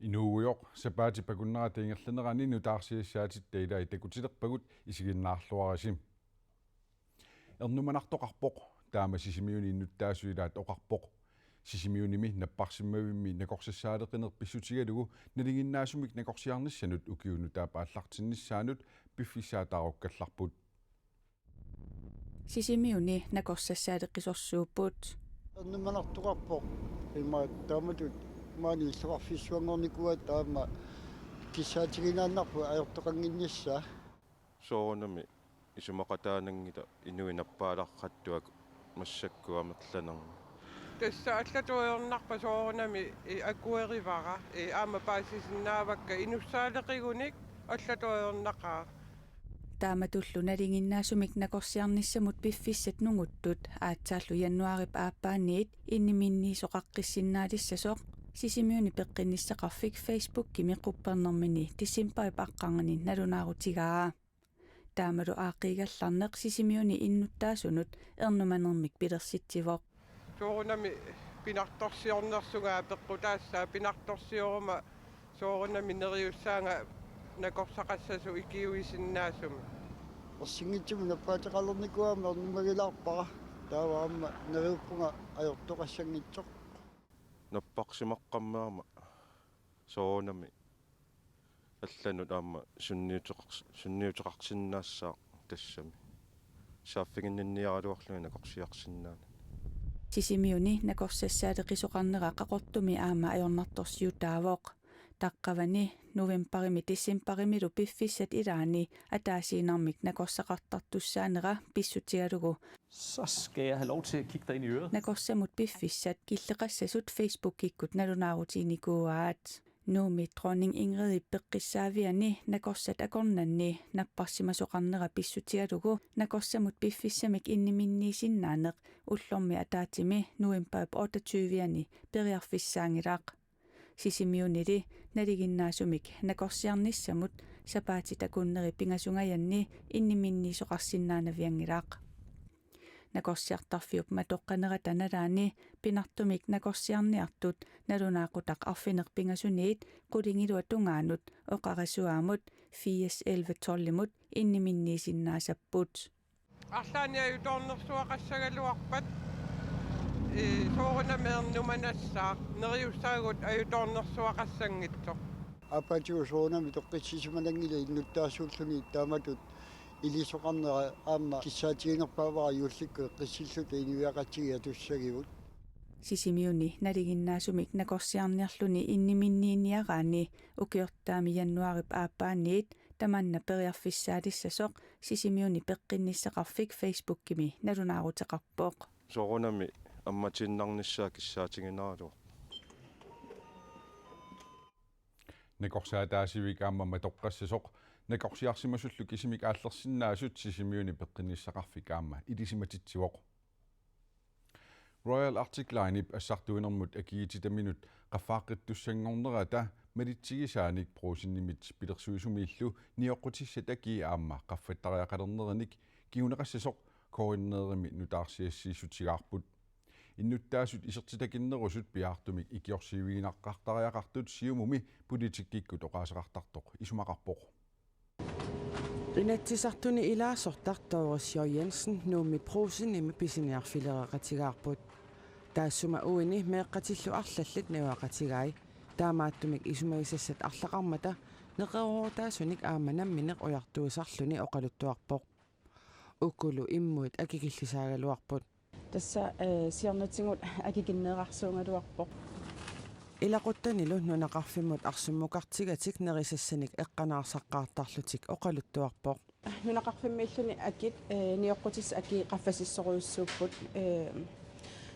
Inuugujoq sapaati pakunnera tiingerlenerani nutaarsiissaatit taila itakutilerpagut isiginnaarluarisim ernumanartoqarpoq taama sisimiuni innuttaasuilaat oqarpoq sisimiunimi napparsimmavimmi nakorsasaaleqinerpissutigalugu naliginnaasumik nakorsiarnissanut ukiunu taapaallartinnissaanut piffissaataarukkалларпут sisimiuni nakorsasaaleqisorsuuppuut ernumanartoqarpoq imma taamatut maani иллуарфиссуангорникуа таама киссаатигинааннарпу аёртоқангиннисса соонами исумақатаанангила инуинаппааларқаттуак массаккуамерланер тасса аллатуйорнарпа соорунами акуэривара аама паасисиннаавакка инуссаалеқигуник аллатуйорнақаа тааматуллу налингиннаасумик накорсиарнissamут пиффиссат нугуттут аатсааллу яннуарип ааппааниит инниминниисоқаққиссиннаалиссасоқ сисимиуни пеққинниссақарфик Facebook кимеққуппернэрмини тиссимпарип аққаргани налунаарутигаа таамалу аақигалларнеқ сисимиуни иннуттаасунут ернуманермик пилерситсивоқ соорунами пинарторсиорнерсугаа пеққутаассаа пинарторсиорума соорунами нериуссаанга накорсақассасу икиуисиннаасуми орсингитсуми наппаатеқалерникуама ернумагилаарпара тааваама нериуппунга аёртоқассангитсоқ наппарсимаққаммаама соонами алланут аама сунниутеқарсиннаассаа тассами сааффигиннинниаралуарлуги накорсиарсиннаана сисимиуни накорсассаалеқисоқарнера қақортуми аама аёрнарторсиутаавоқ таққавани новембарими диссембаримилу пиффиссат илаани атаасиинармик накорсақартартуссаанера писсутигалугу Så skal jeg have lov til at kigge dig ind i øret. накорсамут пиффиссат киллеқассасут Facebook киккут налунаарутиникууаат нууми дронning Ingrid пеққиссаавиани накорсат акорнанни наппарсимасоқарнера писсутигалугу накорсамут пиффиссамик инниминниисиннаанеқ уллорми атаатими новембар 28-ани периарфиссаангилаақ сисимиунили налигиннаасумик накорсиарнissamут сапаати такуннери пингасунгаянни инниминниисоқарсиннаанавиангилаақ накорсиартарфиуп матоққанера таналаани пинартумик накорсиарниартут налунаақутақ арфинерпингасуниит қулингилуа тунгаанут оқарасуаамут 41112-мут инниминниисиннаасаппут арлаани аюторнерсуақассагалуарпат соорунамеернуманассаа нериуссаагут аюторнерсуақассангитсоқ апатиусоонами тоққиссисиманангила иннуттаасууллуни тааматут илисоқарнера аама киссаатигинерпаавара юулликку қиссиллута инуиақатсигиа туссагивут сисимиуни налигиннаасумик накорсиарниарлуни инниминнииниараани укиортаами яннуарип ааппааниит таманна периарфиссаалиссасоқ сисимиуни пеққинниссақарфик Facebook кими налунаарутеқарпоқ соорунами амматиннарниссаа киссаатигинааралу накорсаатаасивик аама матоққассасоқ накорсиарсимасуллу кисимик ааллерсиннаасут сисимиуни пеққинниссақарфик аама илисиматитсивоқ Royal Arctic Line ассартуинермут акиититаминут qaffaaqqittussangornerata малитсигисааник проусиннимит пилерсуисумииллу ниоққутиссат аки аама qaffаттариақалернериник киунеқассасоқ координерими нутаарсиассииссутигаарпут иннуттаасут исертитакиннерусут пиаартумик икиорсиивигинаққартариақартут сиумуми политиккиккут оқаасеқартартоқ исумақарпоқ Inatsisartuni ilaasortartoorissior Jensen nuummi pruusinimi pisiniarfilereqatigaarput taassuma uini meeqqatillu arlallit niuaqatigai taamaattumik isumagisassat arlaqarmata neqeruorutaasunik aamanammineq ujartuusarluni oqaluttuarpoq ukulu immuit akikillisaagaluarput tassa siornatingut akikinneerarsuungaluarpoq Ilaquttanilu nunaqarfimmut arsummuqartigatik nerisassanik eqqanaarsaqqaartarlutik oqaluttuarpoq nunaqarfimmiilluni akit nioqqutis aki qaffasissoruussuupput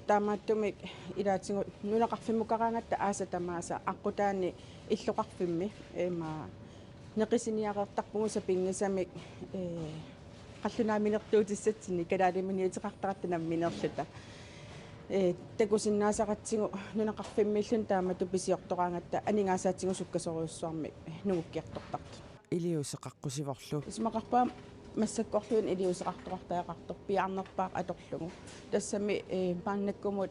taamaattumik ilaatingut nunaqarfimmukaraangatta aasatamaasa aqqutaani illuqarfimmi ema neqisiniaqertarpungusa pingisamik qallunaaminertuutissatsinni kalaaliminiutiqartarattanamminerluta takusinnaasaqatsigu nunaqarfimmillun taamatu pisiortoraangatta aningaasaatsigu sukkasoruussuarmi nungukkiartortartu iliuseqaqqusivorlu ismaqarpaam массаккорлуун илиусеқартоқартаақартор пиарнерпаақ аторлугу тассами пааннаккумут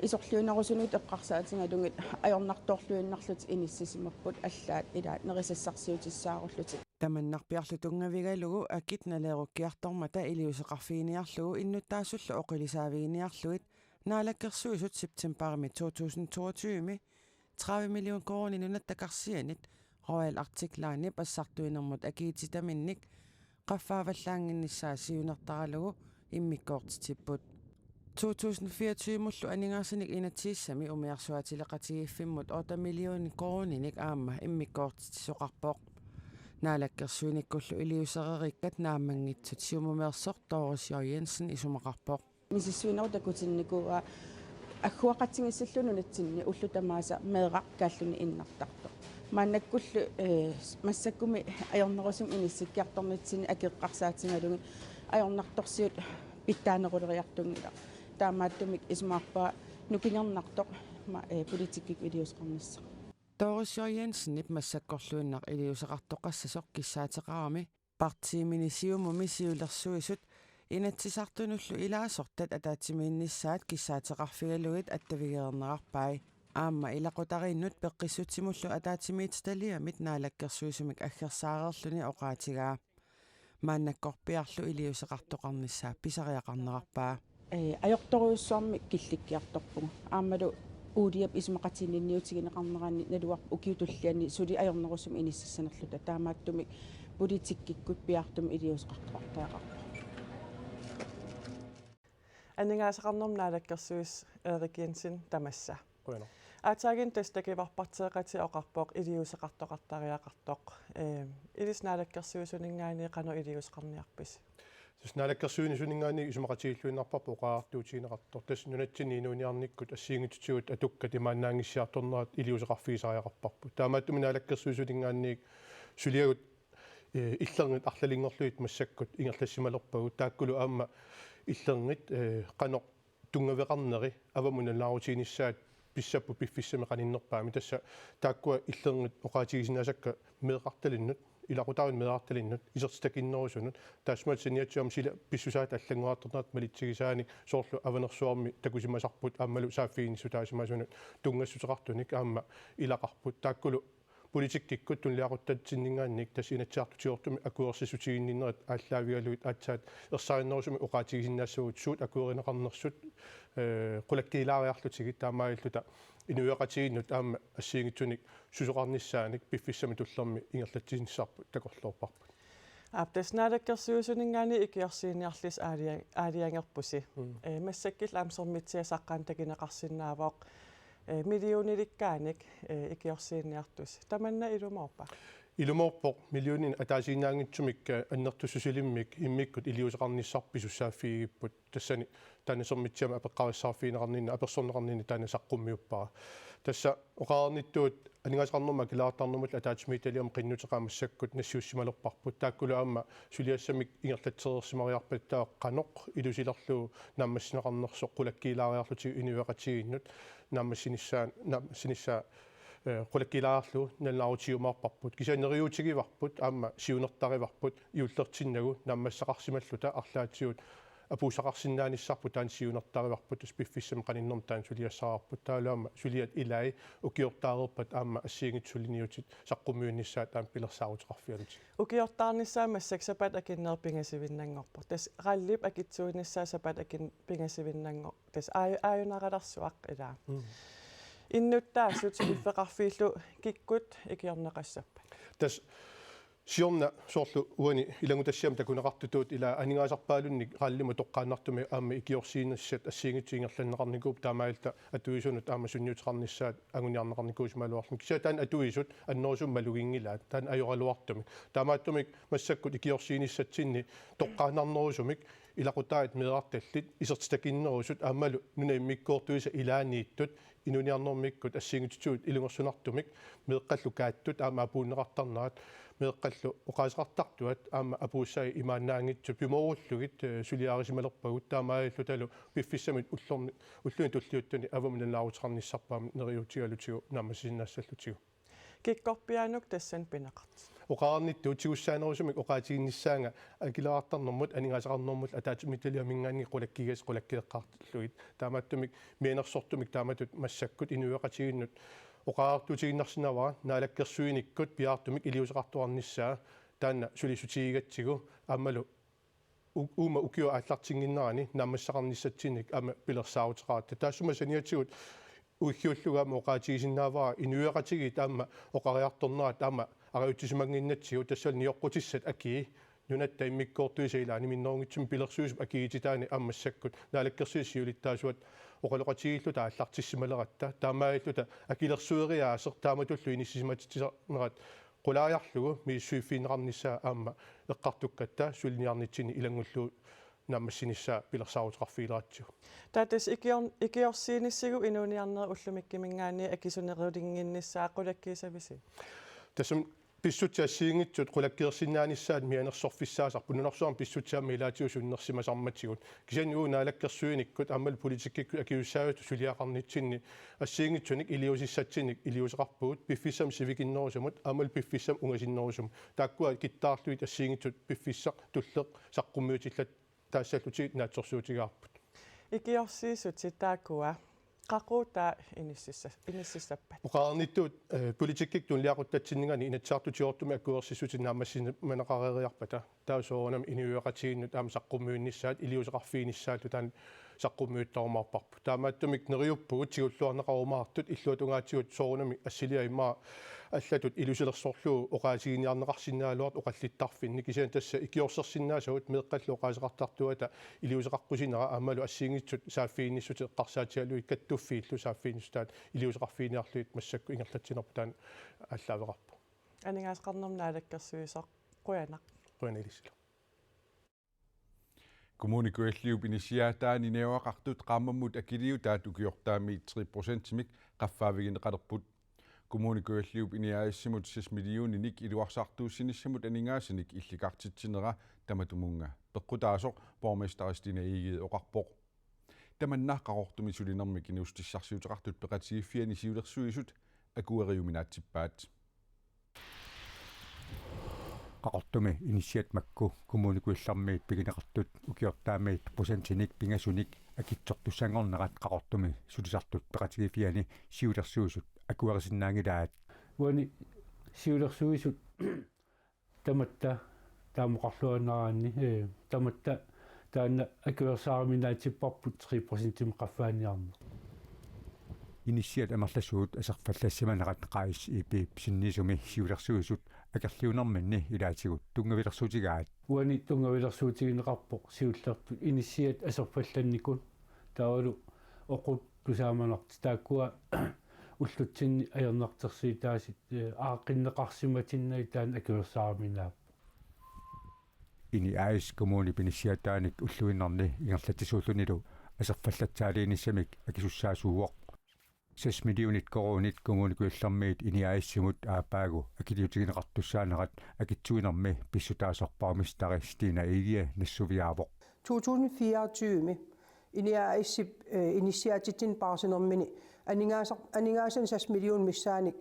исорлуунерусунут эққарсаатингалугит аёрнарторлуиннарлут иниссисимаппут аллаат илаат нерисассарсиутиссааруллутик таманнарпиарлу тунгавигалугу акит налееруккиартормата илиусеқарфииниарлугу иннуттаассуллу оқилисаавигиниарлуит наалаккерсуисут септембарми 2022ми 30 миллион корони нунаттакарсианит Royal Arctic Line пассартуинермут акиититаминник qaffaavallaanginnissaa siunertaralugu immikkoortitipпут 2024 mullu aningaarsinik inatsiissami umiarsuatileqatigiiffimmut 8 miljoonin koroninik aamma immikkoortitisoqarpoq naalakkersuinikkullu iliusererikkat naamangitsut siumumeersortoorus Jensen isumaqarpoq мисиссуинерутакутинникуа аггуақатсигиссаллуну натсинни уллутамааса меэрақ кааллуни иннартарто мааннаккуллу массаккуми аёрнерусум иниссиккиарторнитсини акеққарсаатингалуги аёрнарторсиут питтаанерулериартунгила таамааттумик исмаарпаа нукингернартоқ политиккик илиусеқарнисса Doris Jensen nip massakkorluunnar iliuseqartoqassasоq kissaatеqarami partiiminisiumumi siulersuisut inatsisartunullu ilaasortat ataatimiinnissaat kissaateqarfigaluit attavigeernerarpai aamma ilaqutarinnut peqqissutsimullu ataatimiitaliamit naalakkersuisumik aggersaarerluni oqaatigaa maannakkorpiarlu iliuseqartoqarnissaa pisariaqarnerarpaa ajortoruussuarmi killikkiartorpugu aammalu uudiyap ismaqatininniutigineqarnerani naluar ukiutulliani suli ajornerusum inississanerluta taamaattumik politikkikgut piartum iliuseqartoqartaaqarpa аннингаасақарнерм наалаккерсуис Erik Jensen тамасса аатаагин тестакиварпартеэқати оқарпоқ илиусеқартоқартариақартоқ илис наалаккерсуисунингаани қано илиусеқарниарпис тус наалаккерсуинисунингаани исумақатииллуиннарпарпо оқаартуутигинеқартор тас нунатсини инуниарниккут ассиингитсуут атуккати мааннаангиссиарторнерат илиусеқарфигисариақарпарпу таамааттуми наалаккерсуисунингаанник сулиагут иллернит арлалингорлуит массаккут ингерлассималерпагут тааккулу аама иллернит қано тунгавеқарнери авамуналлаарутигиниссаат писсаппу пиффиссами қаниннерпаами тасса тааккуа иллернит оқаатигисинаасакка меэқарталиннут илақутаарин меэқарталиннут исертакиннерусунут таасмаат синиатсуам сила писсусаат аллангуарторнерат малитсигисааник соорлу аванерсуарми такусимасарпут ааммалу сааффиинissу таасимасунут тунгассутеқартуник аама илақарпут тааккулу политиккиккут тунлиақуттатсиннингаанник тас инатсаартутиортуми акуерсисутигинниннерат ааллаавигалуит аатсаат ерсаариннерусуми уқаатигисиннаассуут суут акуеринеқарнерсут қулаккилаариарлутигит таамаиллута инуяқатигиннут аама ассиингитсуник сусоқарниссааник пиффиссами туллерми ингерлатсиннссаарпут такорлуорпарпут аптаснaalakkersuusuningaani ikiorsiiniarlis aaliangерпуси массаккил аамсэрмитсиасаққаан такинеқарсинаавоқ миллиониликкааник икиорсиинниартус таманна илумаорпа илумаорпоқ миллионин атаасиинаангитсумик аннертуссусилиммик иммиккут илиусеқарниссарписуссааффигиппут тассани таанасэрмитсиама апеққариссаарфиинеқарнинна аперсорнеқарнинна таанасаққуммиуппара тасса оқаарниттуут анигаасеқарнерма килаартарнумут атаатимииталиам қиннутеқаамассаккут нассиуссималерпарпут тааккулу аама сулиассамик ингерлатсерерсимариарпат таа қаноқ илусилерлуу нааммассинеқарнерсоқ қулаккилаариарлутиг инуяқатигиннут нааммассинissаа qulakkilаарlu nallaarutigumаарparput kisaaneriutigivarput aamma siunertarivarput iullертиннагу наммассақарсималлута арлаатсиут апуусақарсиннаанissarput таан siunertarivarput спиффиссам qaninnerm таан сулиассаарарпут таалаама сулиат илай укиортаарерпат аамма ассиингитсулиниутит саққуммиунnissaат таан пилерсаарутеқарфианит укиортаарниссаама саксапат акиннерпингасивиннангорпо тас раллип акитсуинissаа сапат акин пингасивиннангор тас ааюнараларсуақ илаа иннуттаасут иффеқарфииллу киккут икиорнеқассаппа тас сиорна соорлу уани илагутассиам такунеқартутуут ила анигаасарпаалунник qaallima тоққааннартуми аама икиорсиинассат ассиингитсиингерланнеқарникууп таамаалта атуисунут аама сунниутеқарниссаат агуниарнеқарникуусмалуарлун кисаатаан атуисут аннерусум малугингилаат таан ajorалуартумик таамааттумик массаккут икиорсииниссатсинни тоққаанарнерусумик илақутаат меэрталлит исертакиннерусут аамалу нунаиммиккоортуиса илаанииттут инуниарнэрмиккут ассиингитсуут илунгерсунартумик меэққаллу кааттут аама апууннеқартарнаат меэққаллу оқаасеқартартуат аама апууссаи имаанаангитсу пиморуллугит сулиаарисималерпагут таамааллуталу пиффиссамит уллуни туллиуттуни авамналаарутеқарниссарпаами нериутигалутигу наамасиннаассаллутигу kikkorpiaanuk tassan pinaqart oqaarnittu tigussaanerusumik oqaatiginnissaanga akilaqartarnermut aningasaqarnermut ataatsumitaliamingaangi qulakkigas qulakkileqqaartilluit taamaattumik mianersortumik taamatut massakkut inueqatiginnut oqaartutiginnarsinavara naalakkersuinikkut piaartumik iliusaqartuarnissaa taanna sulisutigigatsigu aammalu uuma ukio aallartinginnerani naammassaqarnissatsinik aama pilersaavutaqaatta taassuma saniatsigut uikkiullugaama oqaatigisinnaavara inueqatigit aama oqariartornerat aama ariuttisimanginnatsigu tassal nioqqutissat akii nunatta immikkoortuisailaani minnerungitsum pilersuusum akiigititaani aammassakkut naalakkersuissiulittaasuat oqaloqatigillu taallartissimaleqatta taamaayilluta akilersueriaaser taamatullu inissisimatisernerat qulaajarlugu miissuiffiineqarnissaa aama eqqartukkatta sulniarnitsini ilangullu naammassinissaa pilersaavutaqarfiileratsiu taatas ikiorsiinissigu inuuniarneri ullumikkimingaani akisunerulinginnissaa qulakkiisavisi tassum pissutiassiingitsut qulakkiерсиннааnissaat mianersorfissaasar pununersuarm pissutiaamma ilaatiusunnersimasarmatigut kisaniu naalakkersuinikkut aammal politikkikku akiussaavatu suliaqarnitsinni assiingitsunik iliusissatsinik iliuseqarpugut piffissam sivikinnerusumut aammal piffissam ungasinnerusum taakkua kittaarluit assiingitsut piffissaq tulleq saqqummiutillat taassallutit naatsorsuutigaarput ikiorsiisut sitaakua qaquutaa inississappat oqaarnittuut politikkik tunliaquttatsinngani inatsaartutiortumi akkuersissutin naammassimaneqareriarpata taasoorunam iniueqatiginnut aama saqqummiunnissaat iliuseqarfiinissaat taan saqqummiuttarumarparpu taamaattumik neriuppugut sigulluarneqarumaartut illuat ungaatigut soorunami assiliaimmaa аллатут илусилерсорлуу оqaасигиниарнеқарсиннаалуарт оқаллиттарфинни кисиан тасса икиорсерсиннаасагут меэққаллу оqaасеқартартуата илиусеқарқусинера аамалу ассиингитсут сааффиинниссут эққарсаатиалуи каттуффииллу сааффииннистаат илиусеқарфииниарлуит массакку ингерлатсинерпу таан аллаавеқарпу анигаасқарнернаалаккерсуисақ қуянилисила kommunikualliup initiaataani neoaqartut qaammammut akiliutaat ukiortaami 3%-imik qaffaavigineqalerput kommunikualliup iniaissimut 6 milliooninik iluarsartuussinissamut aningaasinik illikartitsinera tamatumunga peqqutaasoq bormestaristina iigiit oqarpoq tamannaqqaqortumi sulinermik inuustissarsiuteqartut peqatigiffiani siulersuisut akueriuminaatsippaat qaqortumi initiat makku kommunikuillarmiit pigineqartut ukiortaamiit prosentinik pingasunik akitsortussangornerat qaqortumi sulisartut peqatigiffiani siulersuisut akuerisinnaangilaat uani siulersuisut tamatta taamoqarluaneraanni tamatta taanna akuersaaminaatipparput 3% qaffaaniarmu initiat amerlasuut aserfallassimanerat qaais ipip sinnisumi siulersuisut akerliunermanni ilaatigut tungavilersuutigaat uani tungavilersuutigineqarpoq siullerput initiat aserfallannikun taalu oqut tusaamanart taakkua ullutsinni ajernartersiitaasit aaqinneqarsimatinna taan akuersaaminaap ini ais kommuni pinisiataanik ulluinnarni ingerlatisuullunilu aserfallattaaliinissamik akisussaasuuoq 6 millionit koronit kommunikuillarmiit ini aissimut aapaagu akiliutigineqartussaanerat akitsuinermi pissutaasorpaarmistari Stina Egie nassuviaavoq 2024 ini aissip initiatitin paarsinermini aningaasani 6 million missaanik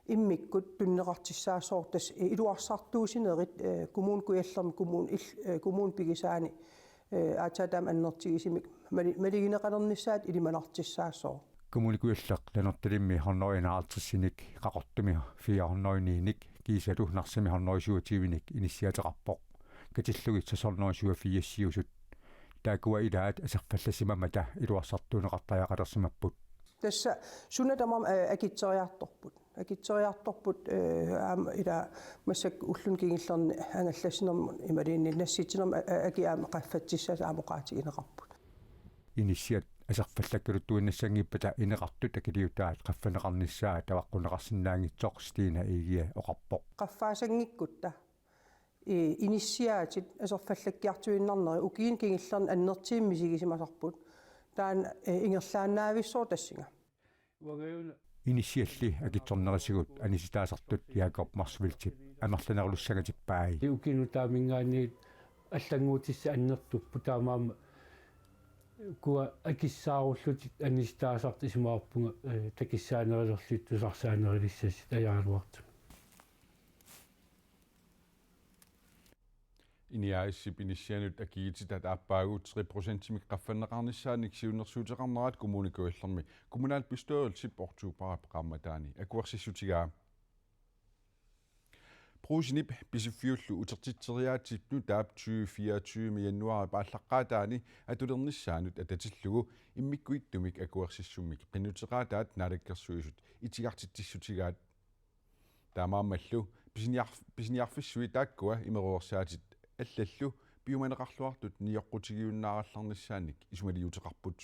immikkut tunneqartissaasoortas iluarsartuusinerit kommunkuillermi kommun pigisaani aatatam annertigisimik maligineqalernissaat ilimanartissaassoo kommunikuilleq lanertalimmi hornoriinaartersinik qaqortumi 400niinik kiisalu narsami 127-inik initiateqarpoq katillugit sasornerisuafiassiusut taakua ilaat aserfallasimamata iluarsartuuneqartariaqalersimapput tassa sunatamam akitseriartorput ila massak ullun kingillerni angallassinermun imaliinni nassiitinerm akiaama qaffatissas aamoqaatigineqarput initiat aserfallakkuluttuinnassangipata ineqartut akiliutaat qaffaneqarnissaa tavaqquneqarsinnaangitsoq Stina Egie oqarpoq qaffaasangikkutta initiaatit aserfallakkiartuinnarneri ukiin kingillerni annertiimmisigisimasarput taan ingerlaannaavissoor tassinga initialli akitsornerisigut anisitaasartut Jakob Marsviltip amerlanerulussagatippaayi ukinutaamingaaniit аллангуутисса аннертуппу таамаама куа акиссааруллутит анистаасарт исмаарпунга такиссаанерилерлит тусарсаанерилиссасит аяалуарту iniaissip inissianut akiititat aappaaguut 3%-mik qaffanneqarnissaanik siunnersuuteqarnerat kommunikuillermi kommunalbestyrelsip oktober qammataani akuarsissutigaa Prosinip pisiffiullu utertitseriaatit nu taap 2024 januari paallaqqaataani atulernissaanut atatillugu immikkuittumik akuarsissummik qinnuteqaataat naalakkersuisut itigartitissutigaat taamaammallu pisiniarfissui taakkua imeruersaatit аллаллу пиуманеқарлуартут ниоққутигиуннааралларниссааник исумалиутеқарпут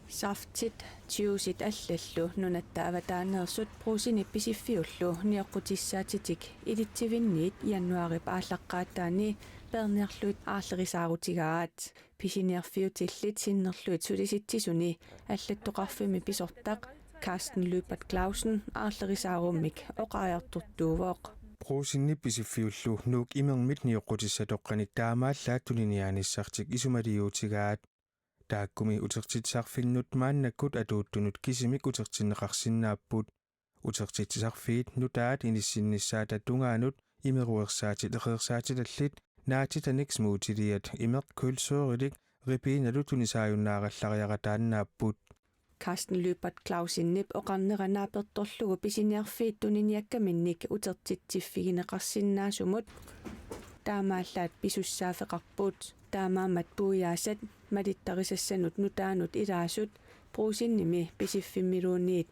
Saftit tiusit allallu nunatta avataannersut prusini pisiffiullu nioqqutissaatitik ilittivinniit januari paallaqqaattaani perniarluit aallerisaarutigaraat pisiniarfiutillit sinnerluit sulisittisuni allattoqarfimi pisortaq Carsten Lübert Clausen aallerisaarummik oqaajorturtuuvoq Prosinni pisiffiullu nuuk imermit nioqqutissatoqqani taamaallaat tuninianissartik isumaliutigaat taakkumi utertitsarfinnut maannakkut atuuttunut kisimik utertinneqarsinnaapput utertitsarfiit nutaat inissinnissaata tungaanut imeruersaatit eqersaatillallit naatitanik smuutiliat imeq kulsoorilik ripiinalu tunisaajunnaarallariaqataannaapput Carsten Lübert Clausinnip oqarneranaapertorlugu pisiniarfiit tuniniakkaminnik utertitsiffigineqarsinnaasumut taamaallaat pisussaaфеqarput taamaammat puuyaasat malittarisassanut nutaanut ilaasut pruusinnimi pisiffimmiluniit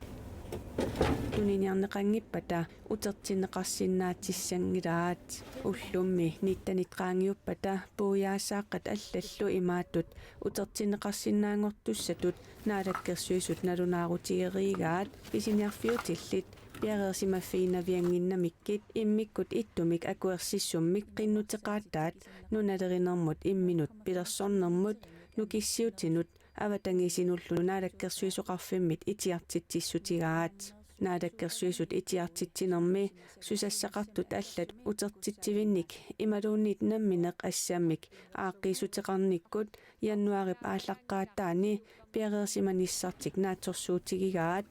tuniniarneqangippata utertinneqarsinnaatissangilaat ullummi niittanitqaangiuppata puuyaassaaqqat allallu imaattut utertinneqarsinnaangortussatut naalakkersuisut nalunaarutieriigaat pisiniarfiutillit piareersimaffiinavianginnamikkit immikkut ittumik akuersissummik qinnuteqaattaat nunalerinermut imminut pilersornermut nukissiutinut avatangisinullu naalakkersuisoqarfimmit itiartitsissutigaat naalakkersuisut itiartitsinermi susassaqartut allat utertittivinnik imaluunniit nammineq assammik aaqqiisuteqarnikkut januarip ааllaqqaattaani piareersimanissartik naatsorsuutigigaat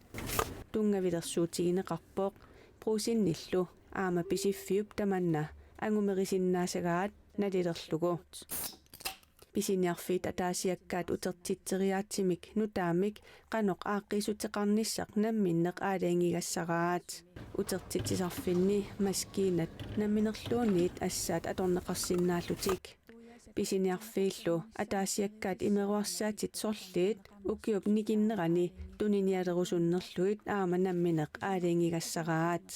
tungavilersuutigineqarpoq pruusinnillu aama pisiffiup tamanna angumerisinnaasagaat nalilerlugu pisiniarfiit ataasiakkaat utertitseriaatsimik nutaamik qanoq aaqqiisuteqarnissaq namminneq aalaangigassaraat utertitsisarfinni maskiinat namminerluunniit assaat atorneqarsinnaallutik pisiniarfiillu ataasiakkaat imeruarsaatit sorliit ukiup nikinnerani tuninialerusunnerluit aama nammineq aalaangigassaraat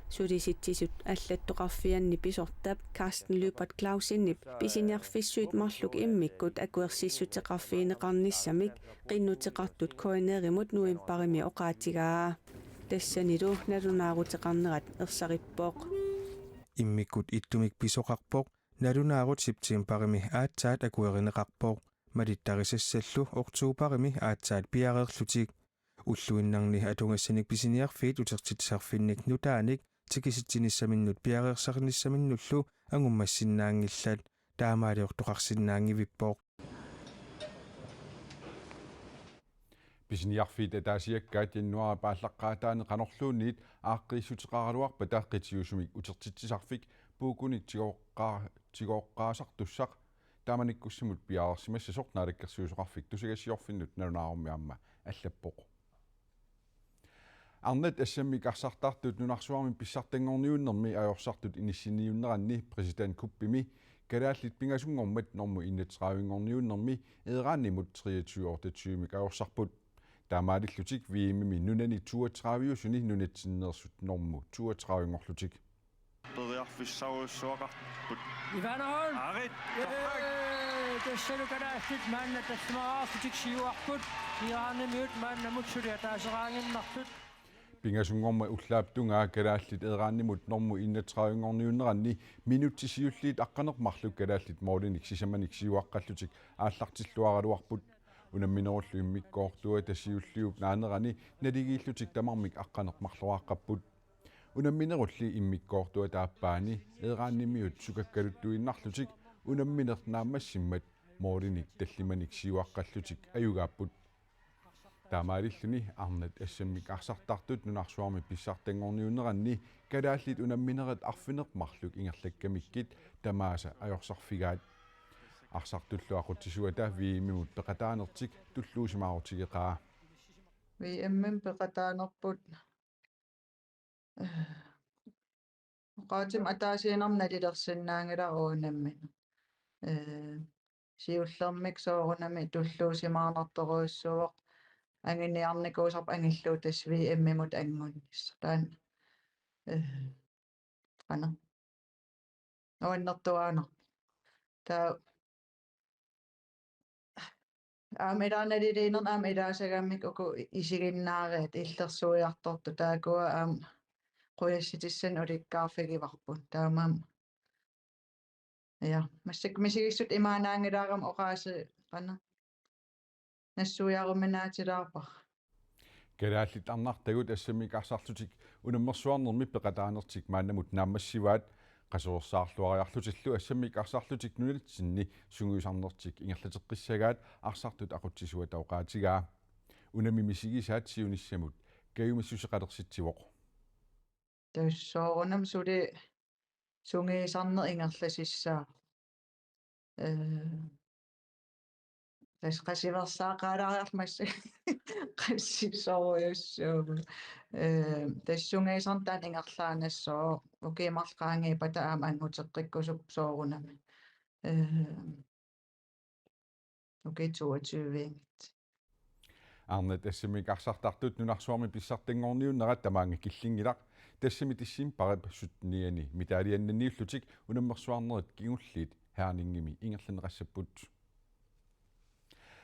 sulisittisut allattoqarfianni pisortap Carsten Lübert Clausinnip pisiniarfissuit marluk immikkut akuersissuteqarfiineqarnissamik qinnuteqartut koineerimut nuimparimi oqaatigaa tassanilu nalunaaruteqarnerat ersarippoq immikkut ittumik pisoqarpoq nalunaarut septemberimi aatsaat akuerineqarpoq malittarisassallu oktoberimi aatsaat piareerlutik ulluinnarni atungassanik pisiniarfiit utertitsarfinnik nutaanik tikisitsinissaminnut piareersarnissaminnullu angummassinnaangillat taamaaliortoqarsinnaangivippoq pisiniarfiit ataasiakkaat januari paallaqqaataani qanorluunniit aaqqiissuteqaraluarpa taaqqitiusumik utertitsisarfik puukunik tigooqqaasartussaq taamanikkussimut piaarersimassasoq naalakkersuusoqarfik tusigassiorfinnut nalunaarummi aamma allappoq Arnet assammi karsartartut nunarsuarmi pissartangorniunnermi ajorsartut inissiniunneranni president kuppimi kalaallit pingasungormat normu innatraavingorniunnermi eeraannimut 23 ajorsarput taamaalillutik viimimi nunani 32 nunatsinneersut normu 32ngorlutik Periarfissauussuaqarput Ivanholm Arit tassalukalaassit maanna tassumaraarsutik siuarput iraannimiut maannamut ataaseraanginnartut Pingasungorma ullaaptungaa kalaallit eeraannimut normu innatraavingorniunneranni minuttisiulliit aqqanermarluk kalaallit moolinik sisamanik siuaqqallutik aallartilluaraluarput unamminerullu immikkoortua tassiulliup naanerani naligiillutik tamarmik aqqanermarluaaqqapput unamminerulli immikkoortua taappaani eeraannimiut sukakkaluttuinnarlutik unamminernaammassimmat moolinik tallimanik siuaqqallutik ayugaapput таамаалиллуни арнат ассаммик арсартартут нунарсуарми писсартангорниунеранни калааллит унамминерат арфинеқмарлук ингерлаккамиккит тамааса ajorсарфигаат арсартуллуақутсисуата виимимут пеқатаанертик туллуусимаарутигеқаа виэммэм пеқатаанерпут qaatим атаасиинерналилерсиннаангала уунаммин сиуллермик соорунами туллуусимаарнарторуиссуоқ ангиниарникуусарп ангиллуу тас виэммимут ангуннис таан ана оиннэртуаана таа аамилааналилиинер аамилаасагаммик уку исигиннаариат иллерсуиарторту таакуа аам qoyassitиссан уликкаарфигиварпут таамаам я массак мисигиссут имаанаангилаарам оqaasi qana нассуяаруминаатилаарпар калааллит арнартагут ассамик арсартутик унаммерсуарнерми пеқатаанертик маанамут наамассиваат qasuorsaarluariarlutилlu ассамик арсарлутик нуналитсинни сунгуисарнертик ингерлатеққиссагаат арсартут aqutsisua тауqaatigaa унами мисигисаат сиуниссамут каюмиссусеқалерситсивоқ тассоорунам сули сунгиисарнер ингерласиссаа тас qasiversaaqaalaariarmassa qassissoruйussуугу тассунгиисарнтаан ингерлаанассоо укиимарлqaangiipata аама ангутеққиккусуп соорунами укитуатсуивингит арнат ассамик арсартартут нунарсуарми писсартангорниуннерат тамаанга киллингилақ тассами тиссим парап сутниани митаалианнанниуллутик унаммерсуарнерит кигуллиит хаанингими ингерланеқассаппут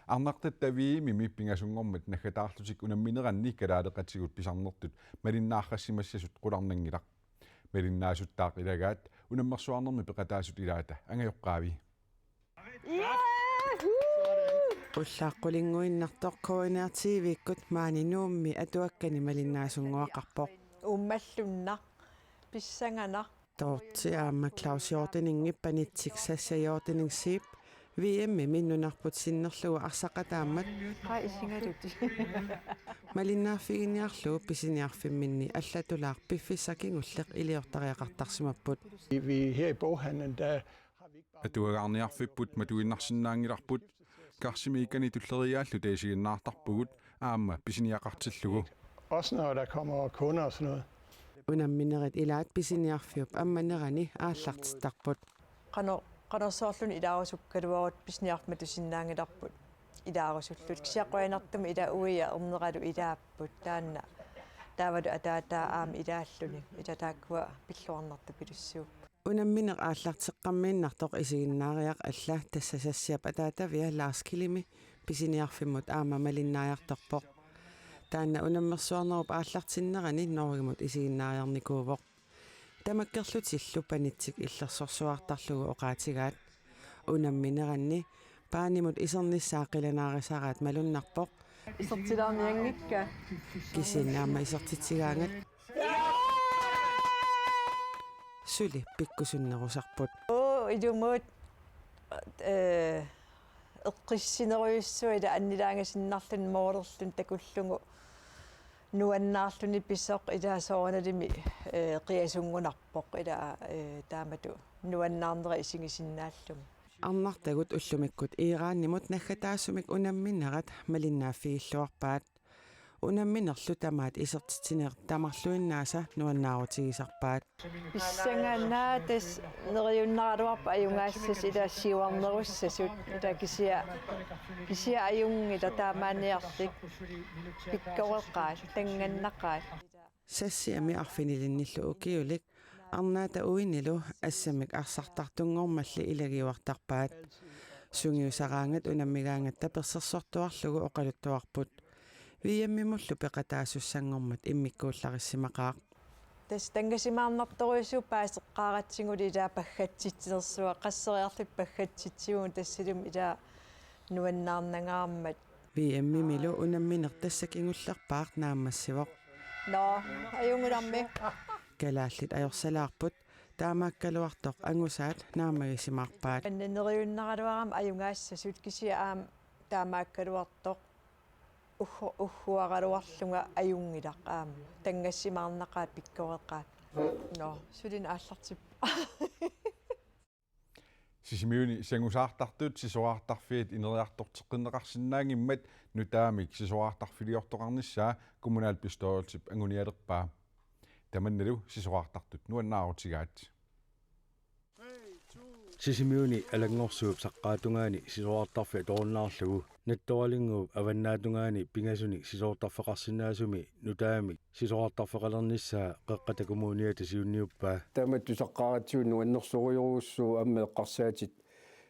арнартат тавиимими пингасунгормат наггатаарлутик унамминеранни калаалеқатигут писарнертут малиннааррассимассасут қуларнангилақ малиннаасуттаақ илагаат унаммерсуарнерми пеқатаасут илаата ангайоққаави уллааққулингуиннартоққуинеартивиккут маанинуумми атуаккани малиннаасунгуақарпоқ уммаллунна писсангана тоорти аама Claus Jordaning панитсик сассаёрдининг сип виэмми миннунарпут синнерлугу арсақатааммат исингалути малиннааффигиниарлугу писиниарфимминни аллатулаар пиффиссакингуллеқ илиортариақартарсимаппут vi her i boghandlen der атуагарниарфиппут матуиннарсинаангиларпут карсимиикани туллериааллу таисигиннаартарпугут аама писиниақартиллугу også når der kommer kunder og sådan noget. Unamminerit ilaat pisiniarfiup ammanerani ааллартиттарпут qanерсоорлуни илаарусуккалуарут писниарфма тусиннаангиларпут илаарусуллут кисиаққуянартуми ила уия ернералу илааппут таанна таавалу атаатаа аами илааллуни илатааккуа пиллуарнарту пилуссуу Unammineq ааллартеққаммииннартоқ исигиннаариақ алла тассасассиап атаатавиа лаарскилими писиниарфиммут аама малиннаajortorpoq таанна унаммерсуарнеруп ааллартиннерани норгимут исигиннаариарникуувоқ тамаккерлутиллу панитсик иллерсорсуартарлугу оqaatigaat унамминеранни паанимут исерниссаақиланаарисараат малуннарпоқ исертилаарниангикка кисиннаама исертитсигаангат сули пиккусуннерусарпут илумуут эққиссинеруйуссуила аннилаангасиннарлун моолерлун такуллугу нуаннаарлуни писсоқ илаасоорналими қиасунгунарпоқ ила таамату нуаннаарнера исигисиннааллуми арнартагут уллумиккут иирааннимут наггатаассумик унамминерат малиннааффигиллуарпаат унамминерлу тамаат исертитинеэр тамарлуиннааса нуаннаарутигисарпаат писсанганаа тас нериуннаалуарпа аюнгаассас илаассиуарнеруссасут ила кисиа аюнгила таамааниарлик пиккореққаат танганнаққаат сассиами арфинилинниллу укиулик арнаата уинилу ассамик арсартартунгормалли илагиуартарпаат сунгиусараангат унаммигаангатта персерсортуарлугу оқалуттуарпут виэммимуллу пеқатаассуссангормат иммиккууллариссимақаақ тас тангасимаарнарторуйссуу паасеққааратсигули илаа паггатситсерсуа qasseriarluk паггатситсигун тассилум илаа нуаннаарнагаармат виэммимилу унамминер тассакингуллерпаақ нааммассивоқ но аюнгуларми калааллит ajorsalаарput таамааккалуартоқ ангусаат наамагисимаарпаат аннериуннаралуарам аюнгаассасут кисиа аам таамааккалуартоқ ухуагалуарлунга аюнгилақ аама тангассимаарнақаат пиккореққаат но сулин ааллартип сисимиуни сангусаартартуут сисуаартарфиит инериартортеққиннеқарсинаангиммат нутаамик сисуаартарфилиортоқарниссаа коммунаал писториутип ангуниалерпаа таманналу сисуаартартут нуаннаарутигаат сисимиуни алангорсууп саққаатунгаани сисуаартарфи тоорнаарлугу натторалингууп аваннаатунгаани пингасуни сисуартарфеқарсинаасуми нутаами сисуартарфеқалерниссаа қеққата коммуниата сиунниуппаа тааматту саққаратсуун нуаннерсориоруссуу амма эққарсаатит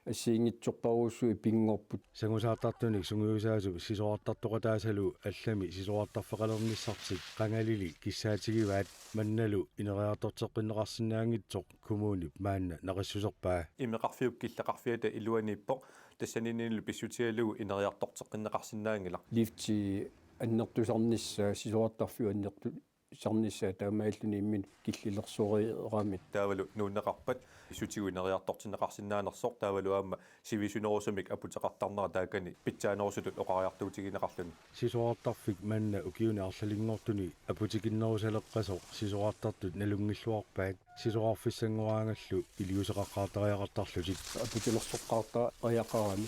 ассиингитсорпаруссуи пингорпут сангусаартартуник сунгуусаасуп сисуартартоқатаасалу аллами сисуартарфеқалерниссартик қангалили киссаатигиваат манналу инериартортеққиннеқарсинаангитсоқ коммунип маанна нақиссусерпаа имеқарфиуп киллақарфиата илуаниппоқ тассанининилу писсутиалугу инериартортеққиннеқарсинаангила лифти аннертусарниссаа сисуартарфиу аннерту сарниссаа таамааллуни иммин киллилерсориерамит таавалу нууннеқарпат исутигу инериартортинеқарсинаанерсор таавалу аама сивисунерусумик апутеқартарнера таакани питсаанерусутут оқариартуутигинеқарлуни сисуартарфик манна укиуни арлалингортуни апутикиннерусалеққасо сисуартартут налунгиллуарпаат сисуарфиссангуаангаллу илиусеқаққартариақартарлутик апутилерсоққарта аякарами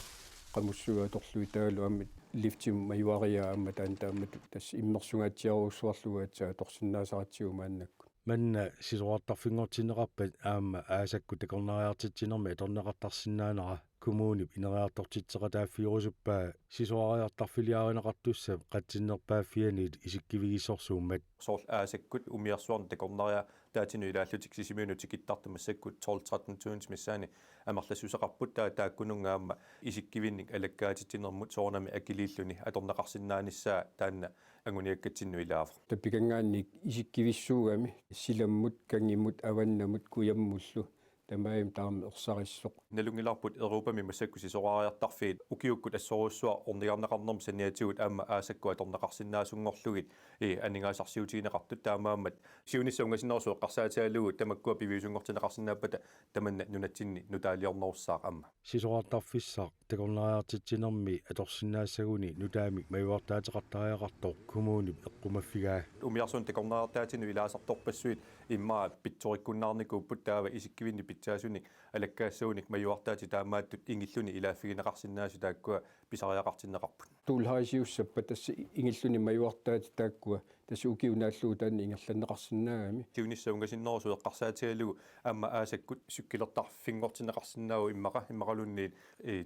qamусsuga toрлуи таалу аммит лифтим маюариа амма таан тааммату тас иммерсугаатсиарууссуарлугаатсаа торсиннаасаратсигу мааннакку манна сисуартарфингортинеқарпат аама аасакку такорнариартитсинерми аторнеқартарсинаанера коммунип инериартортитсеқатааффиурусуппаа сисуариартарфилиаринеқартуссап қатсиннерпааффианит исиккивигиссорсууммат соор аасаккут умиарсуарн такорнариа таатину илааллутик сисимиунутик иттартумассаккут 12-13 туунс миссаани амерлассусеқарпут тааккунунгаама исиккивинник алаккаатитсинермут соорнами акилииллуни аторнеқарсинааниссаа таанна ангуниаккатсинну илаава таппикангаанник исиккивиссуугами силаммут кангиммут аваннамут куяммуллу тамаим таам ерсариссоқ налунгиларпут Европами массакку сисориартарфиит укиуккут ассоруссуа орниарнеқарнерм саниатигут аама аасакку аторнеқарсинаасунгорлугит анингаасарсиутигинеқартут таамаамат сиунissauнгасинерсуу эққарсаатиалугут тамаккуа пивиусунгортинеқарсиннааппата таманна нунатсинни нутаалиорнерусsaaq аама сисуартарфиссаақ такорнариартитсинерми аторсинаассагуни нутаамик маюартаатеқартариақартоо коммунип эққумаффигаа умиарсуун такорнариартаатину илаасарторпассуит иммаа питсориккуннаарникууппут таава исиккивинни питсаасуник алаккаассууник маюартаати таамааттут ингиллуни илааффигинеқарсинаасу тааккуа писариақартиннеқарпут туулхаисиуссаппа тасса ингиллуни маюартаати тааккуа тасса укиунааллуу таанни ингерланнеқарсинаагами тиунissauнгасиннерусу эққарсаатиалугу аама аасаккут суккилертарфингортинеқарсинаагу иммақалунниит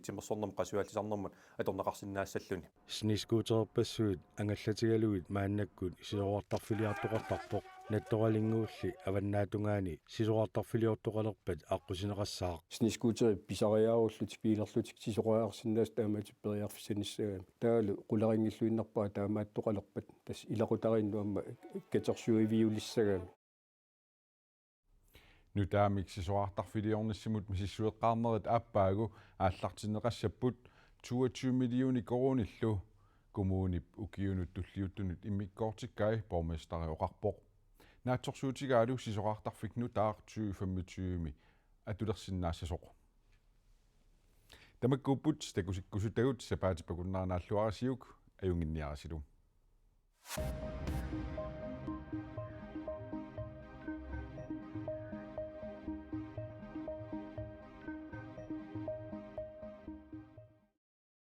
тимерсорнерм қасуаалисарнермут аторнеқарсинаассаллуни снискуутерпассуит ангаллатигалугит мааннаккут сисуартарфилиартоқартарпоқ натторалингуулли аваннаатунгаани сисуартарфилиортоқалерпат аққусинеқассаақ снискуутери писариааруллут пилерлутик сисориаарсиннаас таамаати периарфисаниссагами таалу қуларингиллуиннерпаа таамааттоқалерпат тас илақутаринну амма катсорсуивиулиссагами нутаамик сисуартарфилиорниссимут мисиссуеққарнерит ааппаагу ааллартинеқассаппут 22 миллиони корониллу коммунип укиунут туллиуттунут иммиккоортиккай борместари оқарпоқ наатсорсуутигаалу сисоқартарфик нутаар 2025ми атулерсиннаассасоқ тамаккууппут такусиккусутагут сапаатиппакуннаарнааллуарасиук аюнгинниарасилу